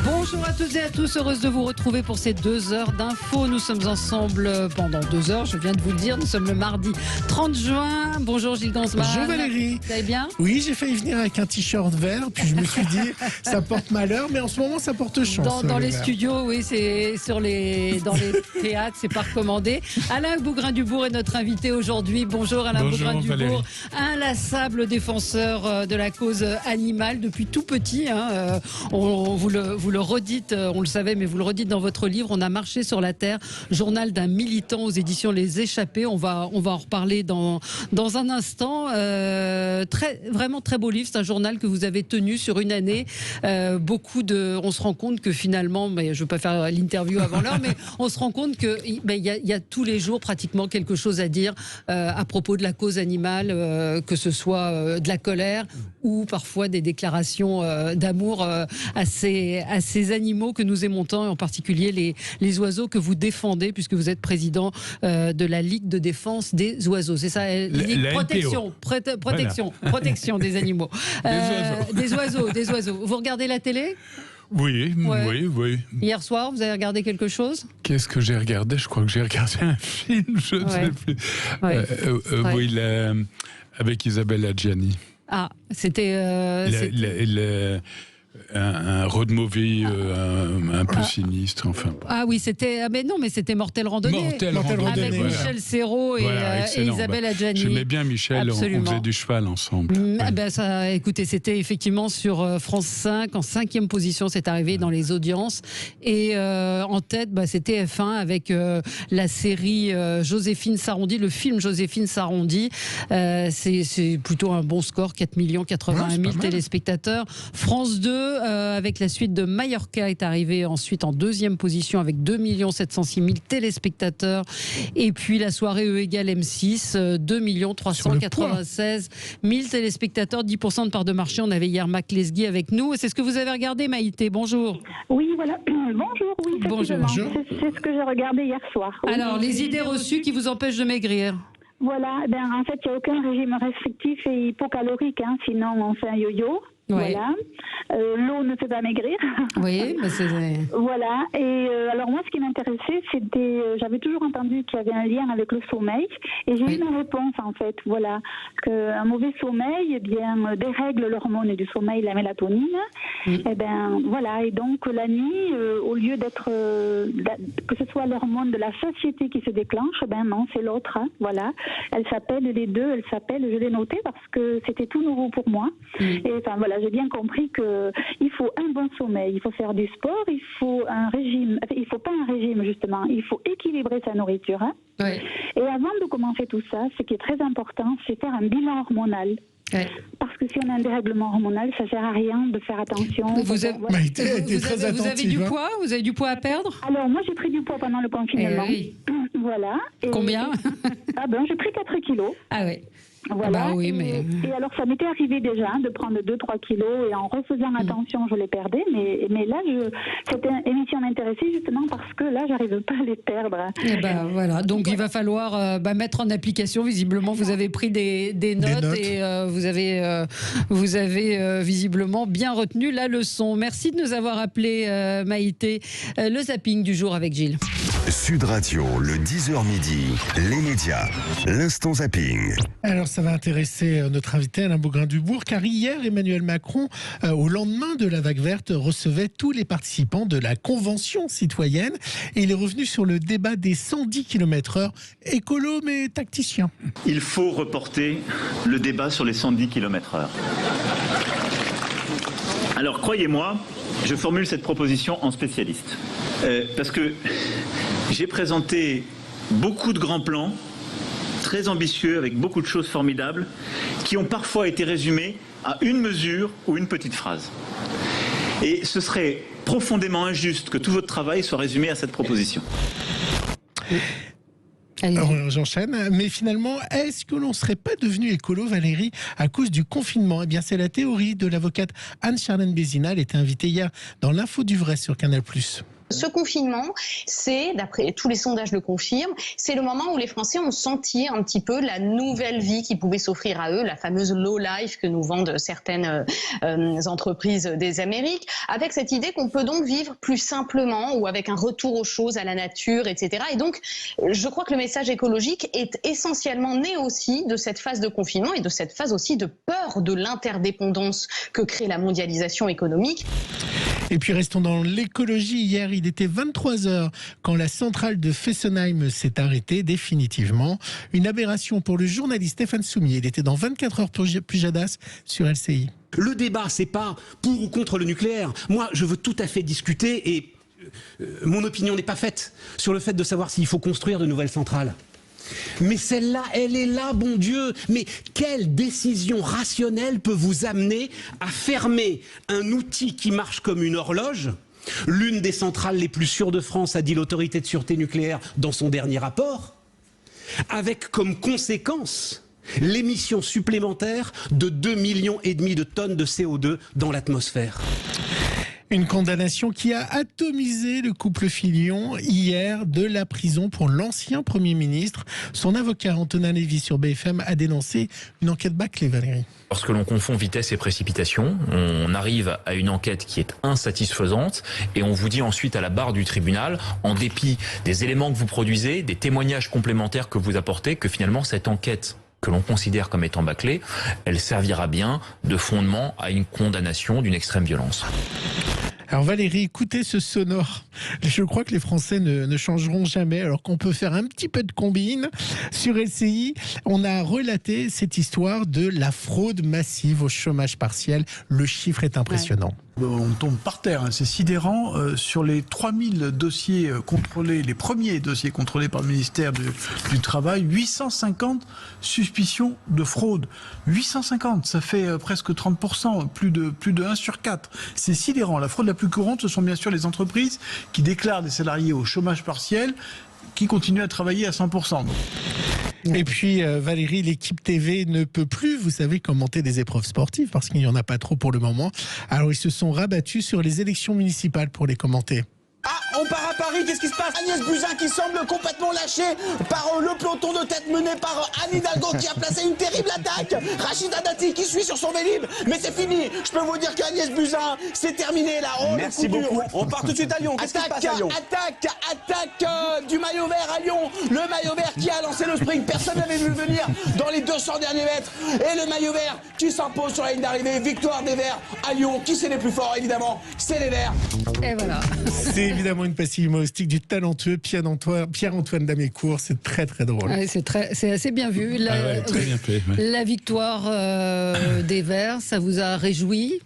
Bonjour à toutes et à tous, heureuse de vous retrouver pour ces 2 heures d'infos. Nous sommes ensemble pendant 2 heures, je viens de vous le dire, nous sommes le mardi 30 juin. Bonjour Gilles Gansman. Bonjour Valérie. Vous allez bien? Oui, j'ai failli venir avec un t-shirt vert, puis je me suis dit, ça porte malheur, mais en ce moment ça porte chance. Dans les studios, oui, c'est dans les théâtres, c'est pas recommandé. Alain Bougrain-Dubourg est notre invité aujourd'hui. Bonjour Alain Bougrain-Dubourg, inlassable défenseur de la cause animale depuis tout petit. Vous le redites, on le savait, mais vous le redites dans votre livre. On a marché sur la terre, journal d'un militant aux éditions Les Échappés. On va en reparler dans un instant. Vraiment très beau livre. C'est un journal que vous avez tenu sur une année. On se rend compte que finalement, mais je ne veux pas faire l'interview avant l'heure, mais on se rend compte que y a tous les jours pratiquement quelque chose à dire à propos de la cause animale, que ce soit de la colère ou parfois des déclarations d'amour à ces animaux que nous aimons tant, et en particulier les oiseaux que vous défendez, puisque vous êtes président de la Ligue de défense des oiseaux. C'est ça, Ligue protection des animaux. Des oiseaux. Vous regardez la télé ? Oui. Hier soir, vous avez regardé quelque chose ? Qu'est-ce que j'ai regardé ? Je crois que j'ai regardé un film, je ne sais plus. Oui, avec Isabelle Adjani. Ah, c'était... un road movie un peu sinistre, enfin. Ah oui, c'était c'était Mortel Randonnée. Mortel Randonnée, avec Michel Serrault et Isabelle Adjani. J'aimais bien Michel, absolument. On faisait du cheval ensemble. Écoutez, c'était effectivement sur France 5, en 5e position, c'est arrivé dans les audiences. Et en tête, c'était F1 avec la série Joséphine Sarondy, le film Joséphine Sarondy. C'est plutôt un bon score, 4 081 000 téléspectateurs. France 2, avec la suite de Mallorca, est arrivé ensuite en 2e position avec 2 706 000 téléspectateurs. Et puis la soirée E égale M6, 2 396 000 téléspectateurs, 10% de part de marché. On avait hier Mac Lesguy avec nous. C'est ce que vous avez regardé, Maïté. Bonjour. Oui, voilà. Bonjour, oui. Bonjour. C'est ce que j'ai regardé hier soir. Alors, les idées reçues qui vous empêchent de maigrir. Voilà, en fait, il n'y a aucun régime restrictif et hypocalorique, sinon on fait un yo-yo. Ouais. Voilà. L'eau ne fait pas maigrir. Oui, mais c'est... Voilà. Et alors moi, ce qui m'intéressait, j'avais toujours entendu qu'il y avait un lien avec le sommeil, et j'ai eu ma réponse en fait. Voilà, qu'un mauvais sommeil, dérègle l'hormone du sommeil, la mélatonine. Voilà. Et donc la nuit, au lieu d'être que ce soit l'hormone de la satiété qui se déclenche, non, c'est l'autre. Voilà. Elle s'appelle les deux. Je l'ai noté parce que c'était tout nouveau pour moi. Et voilà. J'ai bien compris qu'il faut un bon sommeil, il faut faire du sport, il faut un régime, il faut pas un régime justement, il faut équilibrer sa nourriture. Oui. Et avant de commencer tout ça, ce qui est très important, c'est faire un bilan hormonal. Oui. Parce que si on a un dérèglement hormonal, ça sert à rien de faire attention. Vous avez du poids ? Vous avez du poids à perdre ? Alors moi j'ai pris du poids pendant le confinement. Voilà. Combien ? J'ai pris 4 kilos. Ah oui. Voilà. Et alors ça m'était arrivé déjà de prendre 2-3 kilos, et en refaisant attention je les perdais, mais là cette émission m'intéressait justement parce que là j'arrive pas à les perdre. Et voilà, donc il va falloir mettre en application. Visiblement vous avez pris des notes et vous avez visiblement bien retenu la leçon. Merci de nous avoir appelé, Maïté. Le zapping du jour avec Gilles. Sud Radio, le 10h midi, les médias, l'instant zapping. Alors ça va intéresser notre invité Alain Bougrain-Dubourg, car hier Emmanuel Macron, au lendemain de la vague verte, recevait tous les participants de la Convention citoyenne, et il est revenu sur le débat des 110 km/h, écolo mais tacticien. Il faut reporter le débat sur les 110 km/h. Alors croyez-moi, je formule cette proposition en spécialiste. Parce que j'ai présenté beaucoup de grands plans, très ambitieux, avec beaucoup de choses formidables, qui ont parfois été résumés à une mesure ou une petite phrase. Et ce serait profondément injuste que tout votre travail soit résumé à cette proposition. Alors, j'enchaîne, mais finalement, est-ce que l'on ne serait pas devenu écolo, Valérie, à cause du confinement ? Eh bien, c'est la théorie de l'avocate Anne-Charlène Bézina. Elle était invitée hier dans l'Info du Vrai sur Canal+. Ce confinement, c'est, d'après tous les sondages le confirment, c'est le moment où les Français ont senti un petit peu la nouvelle vie qui pouvait s'offrir à eux, la fameuse low life que nous vendent certaines entreprises des Amériques, avec cette idée qu'on peut donc vivre plus simplement ou avec un retour aux choses, à la nature, etc. Et donc, je crois que le message écologique est essentiellement né aussi de cette phase de confinement et de cette phase aussi de peur de l'interdépendance que crée la mondialisation économique. Et puis restons dans l'écologie. Hier, il était 23h quand la centrale de Fessenheim s'est arrêtée définitivement. Une aberration pour le journaliste Stéphane Soumier. Il était dans 24 heures Pujadas sur LCI. Le débat, c'est pas pour ou contre le nucléaire. Moi, je veux tout à fait discuter et mon opinion n'est pas faite sur le fait de savoir s'il faut construire de nouvelles centrales. Mais celle-là, elle est là, bon Dieu. Mais quelle décision rationnelle peut vous amener à fermer un outil qui marche comme une horloge ? L'une des centrales les plus sûres de France, a dit l'autorité de sûreté nucléaire dans son dernier rapport, avec comme conséquence l'émission supplémentaire de 2,5 millions de tonnes de CO2 dans l'atmosphère. Une condamnation qui a atomisé le couple Fillon hier de la prison pour l'ancien Premier ministre. Son avocat Antonin Lévy sur BFM a dénoncé une enquête bâclée, Valérie. Lorsque l'on confond vitesse et précipitation, on arrive à une enquête qui est insatisfaisante et on vous dit ensuite à la barre du tribunal, en dépit des éléments que vous produisez, des témoignages complémentaires que vous apportez, que finalement cette enquête que l'on considère comme étant bâclée, elle servira bien de fondement à une condamnation d'une extrême violence. Alors Valérie, écoutez ce sonore. Je crois que les Français ne changeront jamais, alors qu'on peut faire un petit peu de combine. Sur LCI, on a relaté cette histoire de la fraude massive au chômage partiel. Le chiffre est impressionnant. Ouais. On tombe par terre, hein. C'est sidérant. Sur les 3000 dossiers contrôlés, les premiers dossiers contrôlés par le ministère du Travail, 850 suspicions de fraude. 850, ça fait presque 30%, plus de 1 sur 4. C'est sidérant. La fraude la plus courante, ce sont bien sûr les entreprises qui déclarent des salariés au chômage partiel, qui continuent à travailler à 100%. Et puis Valérie, l'équipe TV ne peut plus, vous savez, commenter des épreuves sportives parce qu'il n'y en a pas trop pour le moment. Alors ils se sont rabattus sur les élections municipales pour les commenter. Ah, on part à Paris, qu'est-ce qui se passe? Agnès Buzyn qui semble complètement lâchée par le peloton de tête mené par Anne Hidalgo qui a placé une terrible attaque. Rachida Dati qui suit sur son Vélib, mais c'est fini. Je peux vous dire qu'Agnès Buzyn, c'est terminé là. Oh, merci beaucoup. On part tout de suite à Lyon. Qu'est-ce qui se passe à Lyon? Attaque du maillot vert à Lyon. Le maillot vert qui a lancé le sprint. Personne n'avait vu venir dans les 200 derniers mètres. Et le maillot vert qui s'impose sur la ligne d'arrivée. Victoire des Verts à Lyon. Qui c'est les plus forts évidemment? C'est les Verts. Et voilà. C'est évidemment une passive humoristique du talentueux Pierre-Antoine Damécourt. C'est très très drôle. Ouais, c'est assez bien vu. Très bien fait. Ouais. La victoire des Verts, ça vous a réjoui?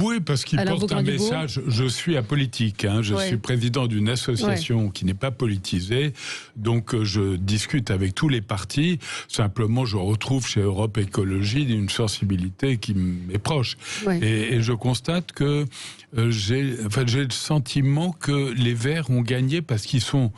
Oui, parce qu'il porte un message. Je suis apolitique. Je suis président d'une association qui n'est pas politisée. Donc, je discute avec tous les partis. Simplement, je retrouve chez Europe Écologie une sensibilité qui m'est proche. Et je constate que j'ai le sentiment que les Verts ont gagné parce qu'ils sont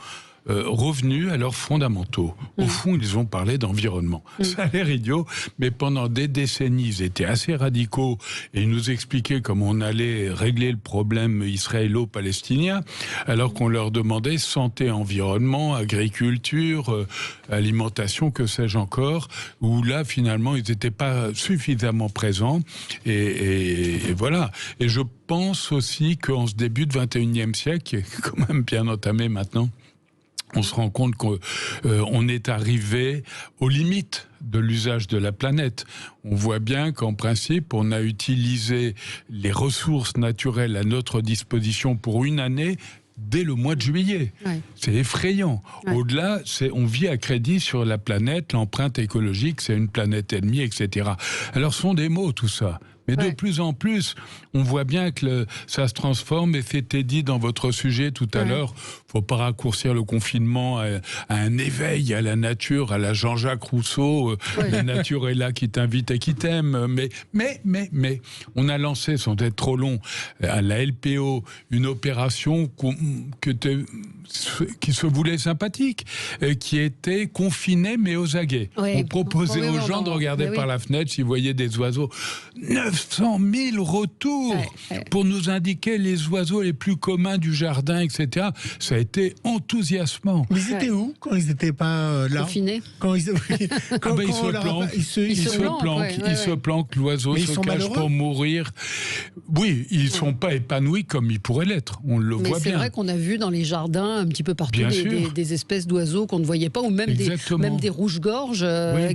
revenus à leurs fondamentaux. Au fond, ils ont parlé d'environnement. Ça a l'air idiot, mais pendant des décennies, ils étaient assez radicaux et ils nous expliquaient comment on allait régler le problème israélo-palestinien, alors qu'on leur demandait santé, environnement, agriculture, alimentation, que sais-je encore, où là, finalement, ils n'étaient pas suffisamment présents. Et voilà. Et je pense aussi qu'en ce début de 21e siècle, qui est quand même bien entamé maintenant, on se rend compte qu'on est arrivé aux limites de l'usage de la planète. On voit bien qu'en principe, on a utilisé les ressources naturelles à notre disposition pour une année dès le mois de juillet. C'est effrayant. Au-delà, on vit à crédit sur la planète, l'empreinte écologique, c'est une planète ennemie, etc. Alors, ce sont des mots, tout ça. Mais de plus en plus, on voit bien que ça se transforme, et c'était dit dans votre sujet tout à l'heure, faut pas raccourcir le confinement à un éveil à la nature, à la Jean-Jacques Rousseau, la nature est là qui t'invite et qui t'aime, mais on a lancé, sans être trop long, à la LPO, une opération qui se voulait sympathique, qui était confinée mais aux aguets. On proposait aux gens de regarder par la fenêtre s'ils voyaient des oiseaux. 9 900 000 retours pour nous indiquer les oiseaux les plus communs du jardin, etc. Ça a été enthousiasmant. Mais ils étaient où quand ils n'étaient pas là? Confinés. Ils se planquent, l'oiseau se cache pour mourir. Oui, ils ne sont pas épanouis comme ils pourraient l'être, on le voit bien. Mais c'est vrai qu'on a vu dans les jardins un petit peu partout des espèces d'oiseaux qu'on ne voyait pas, ou même des rouges-gorges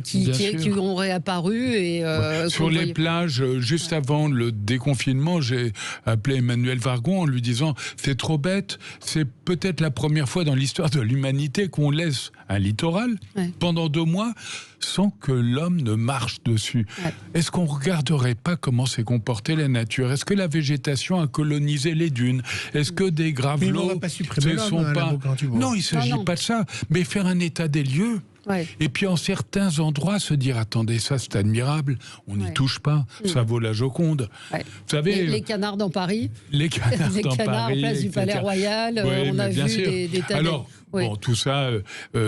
qui ont réapparu. Sur les plages, juste avant le déconfinement, j'ai appelé Emmanuel Vargon en lui disant « C'est trop bête, c'est peut-être la première fois dans l'histoire de l'humanité qu'on laisse un littoral pendant 2 mois sans que l'homme ne marche dessus. Est-ce qu'on ne regarderait pas comment s'est comportée la nature? Est-ce que la végétation a colonisé les dunes? Est-ce que des gravelots ne sont pas... Non, il ne s'agit pas de ça, mais faire un état des lieux. Et puis en certains endroits se dire attendez, ça c'est admirable, on n'y touche pas, ça vaut la Joconde. Vous savez, les canards dans Paris, les canards dans Paris, place du Palais Royal, on a vu des tas de... Bon, tout ça,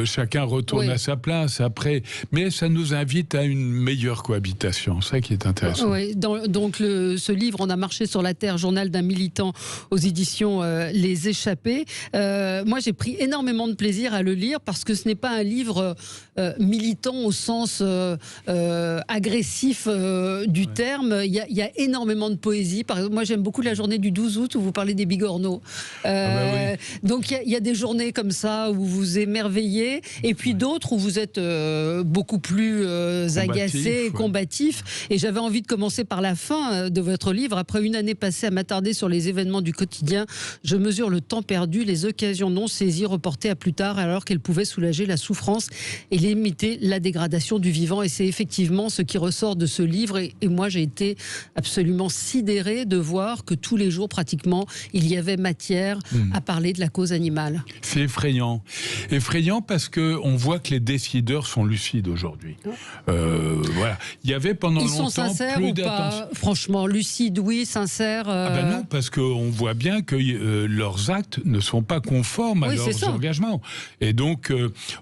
chacun retourne à sa place après, mais ça nous invite à une meilleure cohabitation, ça qui est intéressant. Donc ce livre, On a marché sur la terre, journal d'un militant aux éditions Les Échappés. Moi, j'ai pris énormément de plaisir à le lire parce que ce n'est pas un livre militant au sens agressif du terme. Il y a énormément de poésie. Par exemple, moi, j'aime beaucoup la journée du 12 août où vous parlez des bigorneaux. Donc, il y a des journées comme ça où vous vous émerveillez, et puis d'autres où vous êtes beaucoup plus agacé, combatif. Et j'avais envie de commencer par la fin de votre livre. Après une année passée à m'attarder sur les événements du quotidien, je mesure le temps perdu, les occasions non saisies, reportées à plus tard, alors qu'elles pouvaient soulager la souffrance et limiter la dégradation du vivant. Et c'est effectivement ce qui ressort de ce livre. Et moi, j'ai été absolument sidérée de voir que tous les jours, pratiquement, il y avait matière à parler de la cause animale. C'est effrayant. Effrayant parce qu'on voit que les décideurs sont lucides aujourd'hui. Voilà. Il y avait pendant longtemps... Ils sont sincères ou pas? Franchement, lucides, oui, sincères... non, parce qu'on voit bien que leurs actes ne sont pas conformes à leurs engagements. Et donc,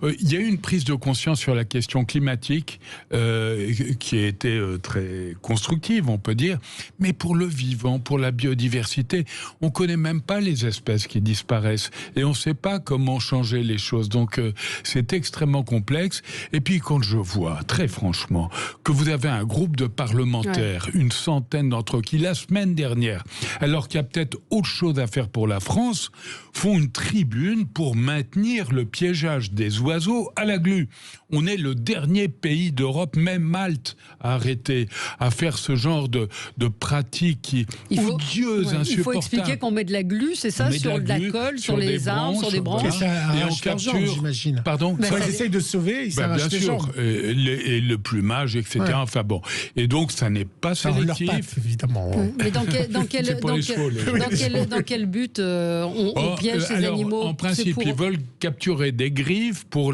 il y a eu une prise de conscience sur la question climatique qui a été très constructive, on peut dire. Mais pour le vivant, pour la biodiversité, on ne connaît même pas les espèces qui disparaissent. Et on ne sait pas comment changer les choses. Donc c'est extrêmement complexe. Et puis quand je vois, très franchement, que vous avez un groupe de parlementaires, une centaine d'entre eux, qui la semaine dernière, alors qu'il y a peut-être autre chose à faire pour la France, font une tribune pour maintenir le piégeage des oiseaux à la glu. On est le dernier pays d'Europe, même Malte a arrêté à faire ce genre de pratique odieuse, insupportable. Il faut expliquer qu'on met de la glu, c'est ça, sur de la colle, sur les arbres, sur des branches. Et on capture, j'imagine. Pardon. Ils essayent de sauver, ils s'arrachent les jambes. Et le plumage, etc. Enfin bon. Et donc ça n'est pas sélectif. Leur patte, évidemment. Mais dans quel but on piège ces animaux? En principe, ils veulent capturer des grives pour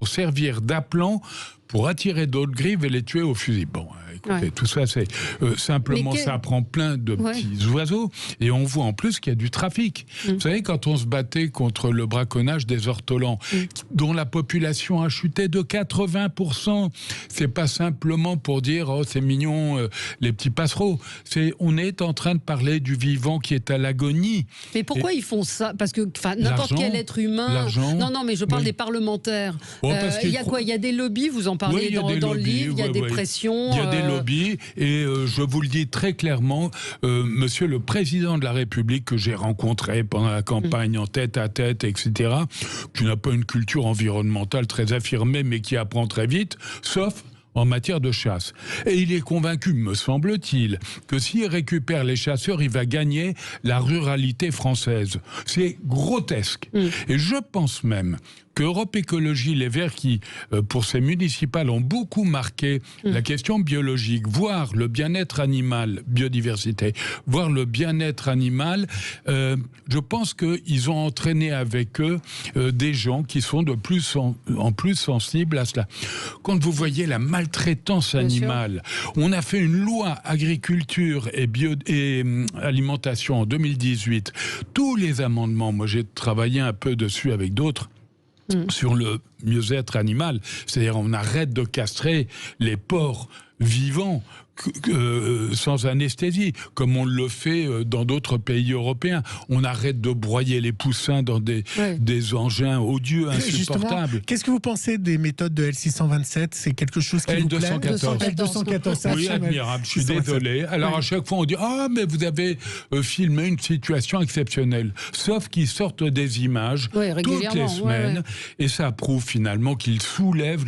servir d'appelant, pour attirer d'autres grives et les tuer au fusil. Bon, écoutez, tout ça, c'est simplement ça prend plein de petits oiseaux, et on voit en plus qu'il y a du trafic. Vous savez, quand on se battait contre le braconnage des ortolans, dont la population a chuté de 80%, c'est pas simplement pour dire oh c'est mignon les petits passereaux. On est en train de parler du vivant qui est à l'agonie. Mais pourquoi ils font ça? Parce que n'importe quel être humain. Non, mais je parle des parlementaires. Il y a quoi? Il y a des lobbies. Vous en parlez dans le livre. Il y a des pressions. Il y a des lobbies, et je vous le dis très clairement, monsieur le président de la République, que j'ai rencontré pendant la campagne en tête à tête, etc., qui n'a pas une culture environnementale très affirmée, mais qui apprend très vite, sauf en matière de chasse. Et il est convaincu, me semble-t-il, que s'il récupère les chasseurs, il va gagner la ruralité française. C'est grotesque. Et je pense même qu'Europe Écologie Les Verts, qui, pour ces municipales, ont beaucoup marqué la question biologique, voire le bien-être animal, biodiversité, voire le bien-être animal, je pense qu'ils ont entraîné avec eux des gens qui sont de plus en plus sensibles à cela. Quand vous voyez la maltraitance animale, on a fait une loi agriculture et alimentation en 2018. Tous les amendements, moi j'ai travaillé un peu dessus avec d'autres, sur le mieux-être animal, c'est-à-dire on arrête de castrer les porcs vivants sans anesthésie, comme on le fait dans d'autres pays européens. On arrête de broyer les poussins dans des engins odieux, insupportables. Qu'est-ce que vous pensez des méthodes de L627? C'est quelque chose qui vous plaît? L214. Oui, admirable. Je suis désolé. Alors à chaque fois on dit mais vous avez filmé une situation exceptionnelle. Sauf qu'ils sortent des images toutes les semaines et ça prouve finalement qu'ils soulèvent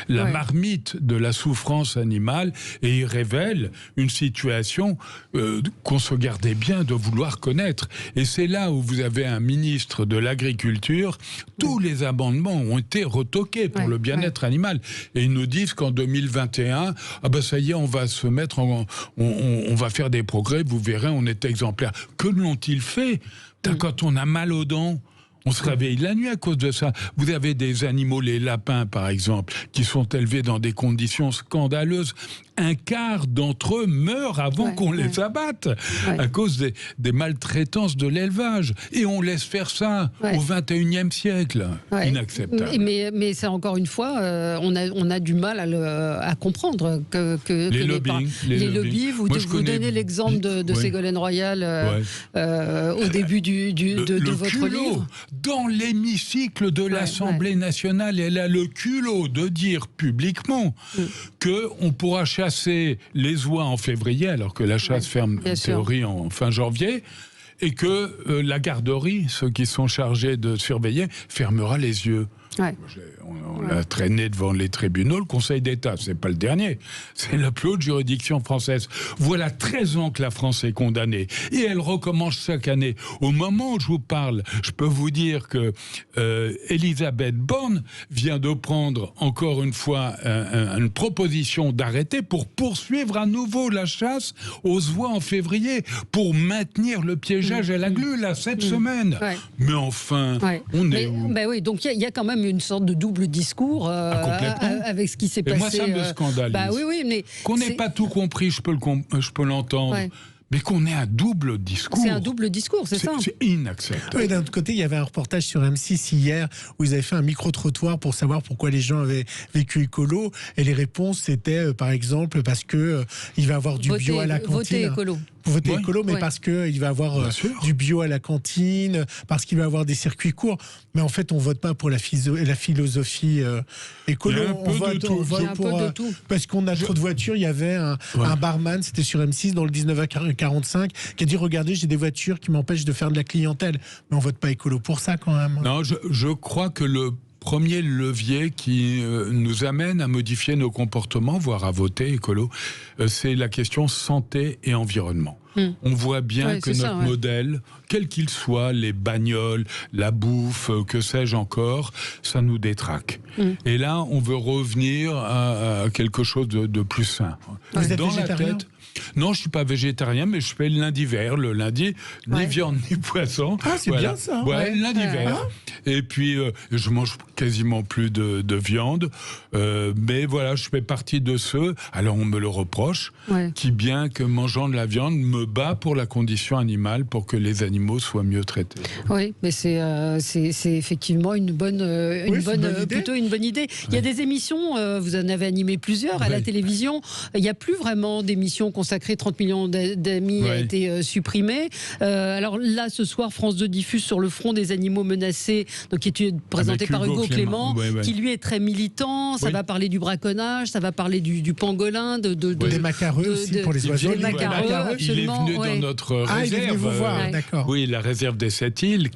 la marmite de la souffrance animale et ils révèlent une situation qu'on se gardait bien de vouloir connaître. Et c'est là où vous avez un ministre de l'Agriculture. Tous les amendements ont été retoqués pour le bien-être animal. Et ils nous disent qu'en 2021, ça y est, on va se mettre on va faire des progrès, vous verrez, on est exemplaire. Que l'ont-ils fait? Quand on a mal aux dents, on se réveille la nuit à cause de ça. Vous avez des animaux, les lapins par exemple, qui sont élevés dans des conditions scandaleuses. Un quart d'entre eux meurent avant qu'on les abatte à cause des maltraitances de l'élevage. Et on laisse faire ça au XXIe siècle. Inacceptable. Mais c'est encore une fois, on a du mal à comprendre que les lobbies. Vous donnez l'exemple de Ségolène Royal au début de votre livre. Dans l'hémicycle de l'Assemblée nationale, elle a le culot de dire publiquement qu'on pourra chasser les oies en février, alors que la chasse ferme en théorie en fin janvier, et que la garderie, ceux qui sont chargés de surveiller, fermera les yeux. On l'a traîné devant les tribunaux, le Conseil d'État, c'est pas le dernier, c'est la plus haute juridiction française. Voilà 13 ans que la France est condamnée, et elle recommence chaque année. Au moment où je vous parle, je peux vous dire que Elisabeth Borne vient de prendre encore une fois une proposition d'arrêté pour poursuivre à nouveau la chasse aux oies en février, pour maintenir le piégeage à la glu, là, cette semaine. Mais enfin, on est où? Oui, donc il y a quand même une sorte de double discours avec ce qui s'est passé. Moi, ça me scandalise. Mais qu'on n'ait pas tout compris, je peux l'entendre. Mais qu'on ait un double discours. C'est un double discours, c'est ça. C'est inacceptable. Oui, d'un autre côté, il y avait un reportage sur M6 hier où ils avaient fait un micro-trottoir pour savoir pourquoi les gens avaient vécu écolo. Et les réponses, c'était par exemple parce que il va y avoir du bio à la cantine. Voter écolo. Voter écolo, mais parce qu'il va y avoir du bio à la cantine, parce qu'il va y avoir des circuits courts. Mais en fait, on ne vote pas pour la philosophie écolo. On vote pour parce qu'on a trop de voitures. Il y avait un barman, c'était sur M6 dans le 19h45, qui a dit regardez, j'ai des voitures qui m'empêchent de faire de la clientèle. Mais on ne vote pas écolo pour ça quand même. Non, je crois que le premier levier qui nous amène à modifier nos comportements, voire à voter écolo, c'est la question santé et environnement. On voit bien que notre modèle, quel qu'il soit, les bagnoles, la bouffe, que sais-je encore, ça nous détraque. Et là, on veut revenir à quelque chose de plus sain. Vous êtes végétarien ? Non, je suis pas végétarien, mais je fais le lundi vert. Le lundi, ni viande ni poisson. Ah, c'est bien ça. Le lundi vert. Et puis, je mange quasiment plus de viande. Mais voilà, je fais partie de ceux, alors on me le reproche, qui, bien que mangeant de la viande, me bat pour la condition animale, pour que les animaux soient mieux traités. Oui, mais c'est effectivement plutôt une bonne idée. Il y a des émissions, vous en avez animé plusieurs à la télévision. Il n'y a plus vraiment d'émissions consacrées. 30 millions d'amis a été supprimé. Alors là, ce soir, France 2 diffuse Sur le front des animaux menacés, donc qui est présenté par Hugo Clément, qui lui est très militant. Ça va parler du braconnage, ça va parler du pangolin, des macareux aussi pour les oiseaux. Des macareux, absolument. Il est venu dans notre réserve. Il est venu vous voir, d'accord. Oui, la réserve des 7 îles,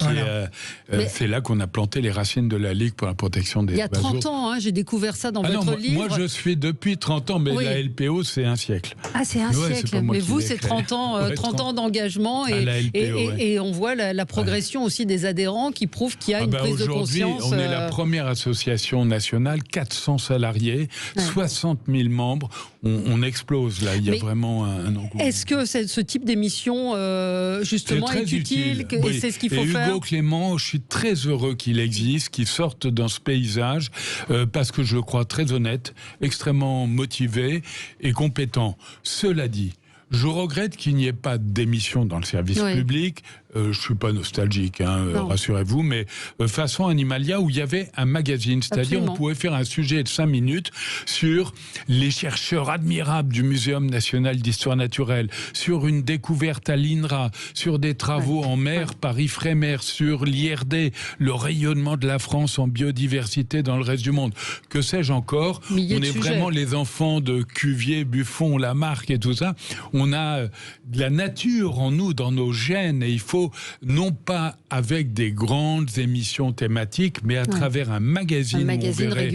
c'est là qu'on a planté les racines de la Ligue pour la protection des oiseaux. Il y a 30 ans, j'ai découvert ça dans votre livre. Moi, je suis depuis 30 ans, mais la LPO, c'est un siècle. Ah, c'est un siècle. Mais vous, c'est 30 ans d'engagement et on voit la progression aussi des adhérents qui prouvent qu'il y a une prise de conscience. On est la première association nationale, 400 salariés, 60 000 membres. On explose là, il y a vraiment un engouement. Est-ce que ce type d'émission, justement, est utile et c'est ce qu'il faut faire? Hugo Clément, je suis très heureux qu'il existe, qu'il sorte dans ce paysage, parce que je le crois très honnête, extrêmement motivé et compétent. Cela dit, je regrette qu'il n'y ait pas d'émission dans le service public je suis pas nostalgique, rassurez-vous, mais façon Animalia, où il y avait un magazine, c'est-à-dire on pouvait faire un sujet de 5 minutes sur les chercheurs admirables du Muséum national d'histoire naturelle, sur une découverte à l'INRA, sur des travaux en mer par Ifremer, sur l'IRD, le rayonnement de la France en biodiversité dans le reste du monde. Que sais-je encore? On est vraiment les enfants de Cuvier, Buffon, Lamarck et tout ça. On a de la nature en nous, dans nos gènes, et il faut, non pas avec des grandes émissions thématiques, mais à travers un magazine où on verrait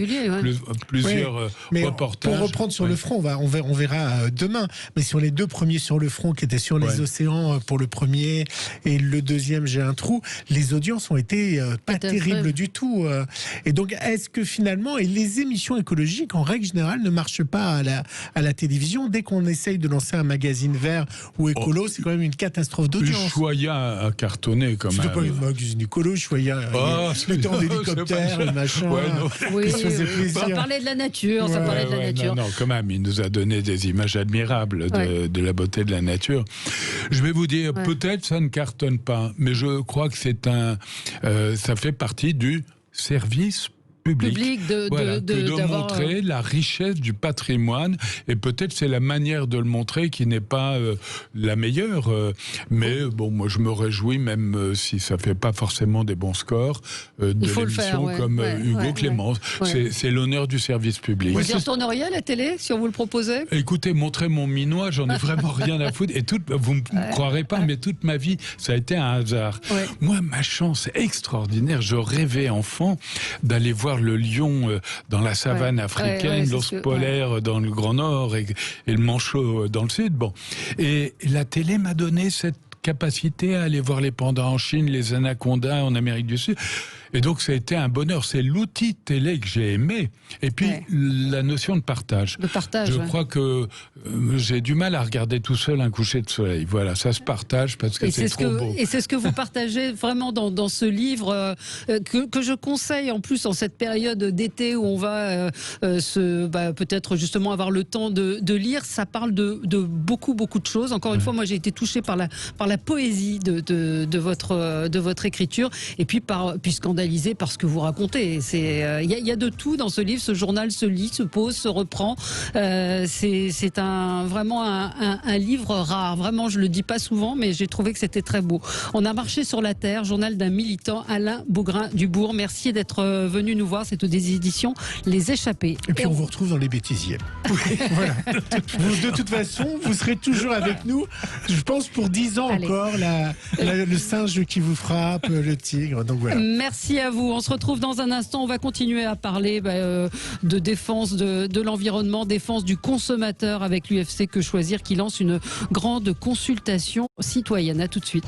plusieurs reportages. Pour reprendre sur le front, on verra demain, mais sur les 2 premiers sur le front, qui étaient sur les océans pour le premier, et le deuxième, J'ai un trou, les audiences ont été pas terribles du tout. Et donc, est-ce que finalement, et les émissions écologiques, en règle générale, ne marchent pas à la télévision? Dès qu'on essaye de lancer un magazine vert ou écolo, c'est quand même une catastrophe d'audience. Choya a cartonné quand même. C'était pas une magazine écolo, Choya. Le temps d'hélicoptère, le machin. Ça parlait de la nature, Non, quand même, il nous a donné des images admirables de la beauté de la nature. Je vais vous dire, peut-être ça ne cartonne pas, mais je crois que ça fait partie du service public de montrer la richesse du patrimoine, et peut-être c'est la manière de le montrer qui n'est pas la meilleure, mais bon, moi je me réjouis, même si ça fait pas forcément des bons scores, de l'émission comme Hugo Clément. C'est l'honneur du service public. Vous y retourneriez à la télé si on vous le proposait? Écoutez, montrer mon minois, j'en ai vraiment rien à foutre, et vous ne me croirez pas, mais toute ma vie ça a été un hasard. Moi, ma chance extraordinaire, je rêvais enfant d'aller voir le lion dans la savane africaine, l'ours polaire dans le Grand Nord et le manchot dans le Sud. Bon. Et la télé m'a donné cette capacité à aller voir les pandas en Chine, les anacondas en Amérique du Sud. Et donc, ça a été un bonheur. C'est l'outil télé que j'ai aimé. Et puis, la notion de partage. Je crois que j'ai du mal à regarder tout seul un coucher de soleil. Voilà, ça se partage parce que c'est trop beau. Et c'est ce que vous partagez vraiment dans ce livre que je conseille en plus en cette période d'été où on va peut-être justement avoir le temps de lire. Ça parle de beaucoup de choses. Encore une fois, moi, j'ai été touchée par la poésie de votre écriture, et puis scandalisée par ce que vous racontez. Il y a de tout dans ce livre. Ce journal se lit, se pose, se reprend. C'est vraiment un livre rare. Vraiment, je le dis pas souvent, mais j'ai trouvé que c'était très beau. On a marché sur la terre, journal d'un militant, Alain Bougrain-Dubourg. Merci d'être venu nous voir. C'est aux éditions Les Échappés. Et puis on vous retrouve dans les bêtisiers. Voilà. De toute façon, vous serez toujours avec nous. Je pense pour 10 ans encore, le singe qui vous frappe, le tigre. Donc voilà. Merci à vous. On se retrouve dans un instant. On va continuer à parler de défense de l'environnement, défense du consommateur avec l'UFC Que Choisir qui lance une grande consultation citoyenne. À tout de suite.